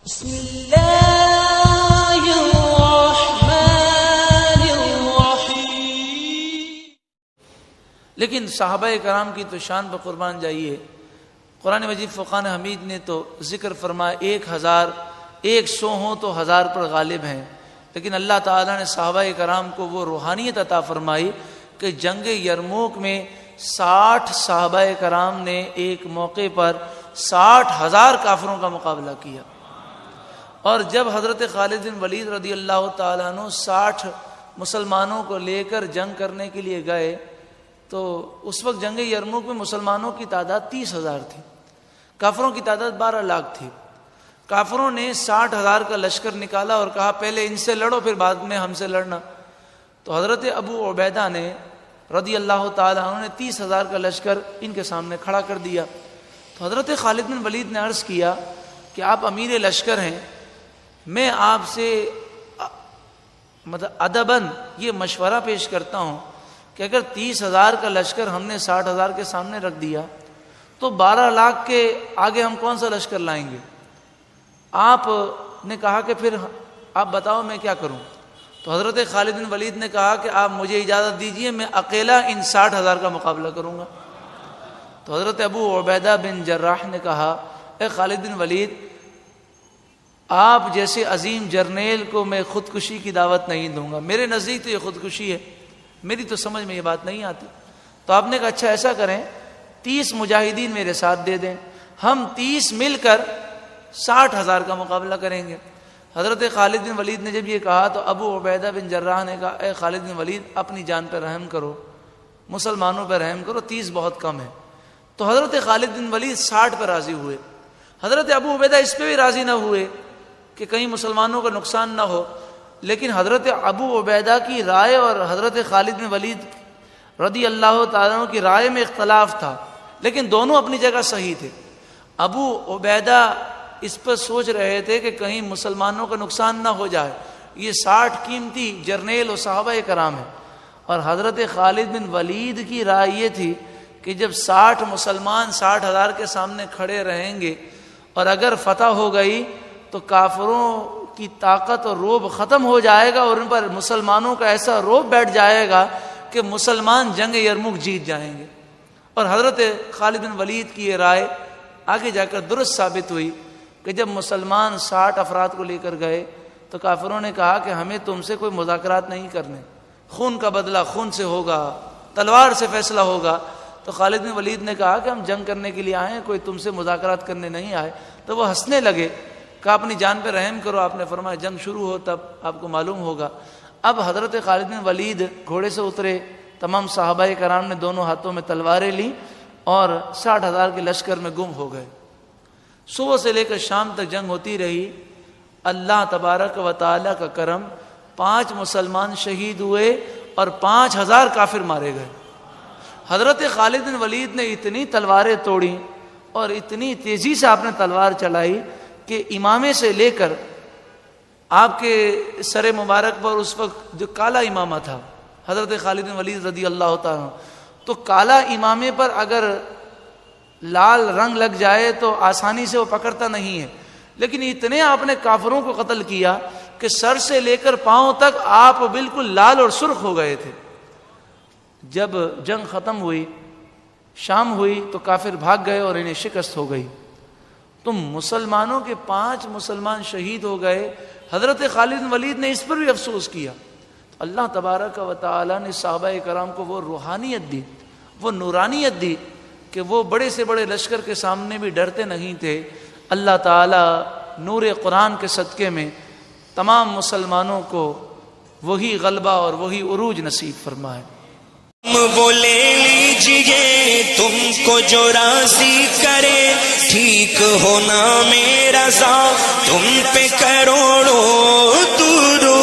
بسم اللہ الرحمن الرحیم۔ لیکن صحابہ کرام کی تو شان پر قربان جائیے، قرآن مجید فرقان حمید نے تو ذکر فرمایا 1000 100 ہوں تو 1000 پر غالب ہیں، لیکن اللہ تعالیٰ نے صحابہ کرام کو وہ روحانیت عطا فرمائی کہ جنگ یرموک میں 60 صحابہ کرام نے ایک موقع پر 60,000 کافروں کا مقابلہ کیا۔ اور جب حضرت خالد بن ولید رضی اللہ تعالیٰ عنہ 60 مسلمانوں کو لے کر جنگ کرنے کے لیے گئے تو اس وقت جنگ یرموک میں مسلمانوں کی تعداد 30,000 تھی، کافروں کی تعداد 12 لاکھ تھی۔ کافروں نے 60,000 کا لشکر نکالا اور کہا پہلے ان سے لڑو پھر بعد میں ہم سے لڑنا۔ تو حضرت ابو عبیدہ نے رضی اللہ تعالیٰ عنہ نے 30,000 کا لشکر ان کے سامنے کھڑا کر دیا۔ تو حضرت خالد بن ولید نے عرض کیا کہ آپ امیر لشکر ہیں، میں آپ سے ادباً یہ مشورہ پیش کرتا ہوں کہ اگر 30,000 کا لشکر ہم نے 60,000 کے سامنے رکھ دیا تو 12 لاکھ کے آگے ہم کون سا لشکر لائیں گے؟ آپ نے کہا کہ پھر آپ بتاؤ میں کیا کروں؟ تو حضرت خالد بن ولید نے کہا کہ آپ مجھے اجازت دیجئے، میں اکیلا ان 60,000 کا مقابلہ کروں گا۔ تو حضرت ابو عبیدہ بن جراح نے کہا اے خالد بن ولید، آپ جیسے عظیم جرنیل کو میں خودکشی کی دعوت نہیں دوں گا، میرے نزدیک تو یہ خودکشی ہے، میری تو سمجھ میں یہ بات نہیں آتی۔ تو آپ نے کہا اچھا ایسا کریں 30 مجاہدین میرے ساتھ دے دیں، ہم 30 مل کر 60,000 کا مقابلہ کریں گے۔ حضرت خالد بن ولید نے جب یہ کہا تو ابو عبیدہ بن جراح نے کہا اے خالد بن ولید، اپنی جان پر رحم کرو، مسلمانوں پر رحم کرو، 30 بہت کم ہے۔ تو حضرت خالد بن ولید 60 پر راضی ہوئے۔ حضرت ابو عبیدہ اس پہ بھی راضی نہ ہوئے کہ کہیں مسلمانوں کا نقصان نہ ہو، لیکن حضرت ابو عبیدہ کی رائے اور حضرت خالد بن ولید رضی اللہ تعالیٰ عنہ کی رائے میں اختلاف تھا، لیکن دونوں اپنی جگہ صحیح تھے۔ ابو عبیدہ اس پر سوچ رہے تھے کہ کہیں مسلمانوں کا نقصان نہ ہو جائے، یہ 60 قیمتی جرنیل و صحابہ کرام ہیں، اور حضرت خالد بن ولید کی رائے یہ تھی کہ جب 60 مسلمان 60,000 کے سامنے کھڑے رہیں گے اور اگر فتح ہو گئی تو کافروں کی طاقت اور روب ختم ہو جائے گا اور ان پر مسلمانوں کا ایسا روب بیٹھ جائے گا کہ مسلمان جنگ یرموک جیت جائیں گے۔ اور حضرت خالد بن ولید کی یہ رائے آگے جا کر درست ثابت ہوئی کہ جب مسلمان 60 افراد کو لے کر گئے تو کافروں نے کہا کہ ہمیں تم سے کوئی مذاکرات نہیں کرنے، خون کا بدلہ خون سے ہوگا، تلوار سے فیصلہ ہوگا۔ تو خالد بن ولید نے کہا کہ ہم جنگ کرنے کے لیے آئے ہیں، کوئی تم سے مذاکرات کرنے نہیں آئے۔ تو وہ ہنسنے لگے، کہا اپنی جان پہ رحم کرو، آپ نے فرمایا جنگ شروع ہو تب آپ کو معلوم ہوگا۔ اب حضرت خالد بن ولید گھوڑے سے اترے، تمام صحابہ کرام نے دونوں ہاتھوں میں تلواریں لیں اور 60,000 کے لشکر میں گم ہو گئے۔ صبح سے لے کر شام تک جنگ ہوتی رہی۔ اللہ تبارک و تعالی کا کرم، 5 مسلمان شہید ہوئے اور 5,000 کافر مارے گئے۔ حضرت خالد بن ولید نے اتنی تلواریں توڑی اور اتنی تیزی سے آپ نے تلوار چلائی کہ امامے سے لے کر آپ کے سر مبارک پر اس وقت جو کالا امامہ تھا حضرت خالد بن ولید رضی اللہ تعالیٰ، تو کالا امامے پر اگر لال رنگ لگ جائے تو آسانی سے وہ پکڑتا نہیں ہے، لیکن اتنے آپ نے کافروں کو قتل کیا کہ سر سے لے کر پاؤں تک آپ بالکل لال اور سرخ ہو گئے تھے۔ جب جنگ ختم ہوئی، شام ہوئی تو کافر بھاگ گئے اور انہیں شکست ہو گئی۔ تو مسلمانوں کے 5 مسلمان شہید ہو گئے۔ حضرت خالد بن ولید نے اس پر بھی افسوس کیا۔ اللہ تبارک و تعالی نے صحابہ کرام کو وہ روحانیت دی، وہ نورانیت دی کہ وہ بڑے سے بڑے لشکر کے سامنے بھی ڈرتے نہیں تھے۔ اللہ تعالی نور قرآن کے صدقے میں تمام مسلمانوں کو وہی غلبہ اور وہی عروج نصیب فرمائے۔ وہ لے لیجئے تم کو جو راضی کرے، ٹھیک ہونا میرا ذات تم پہ کروڑوں درود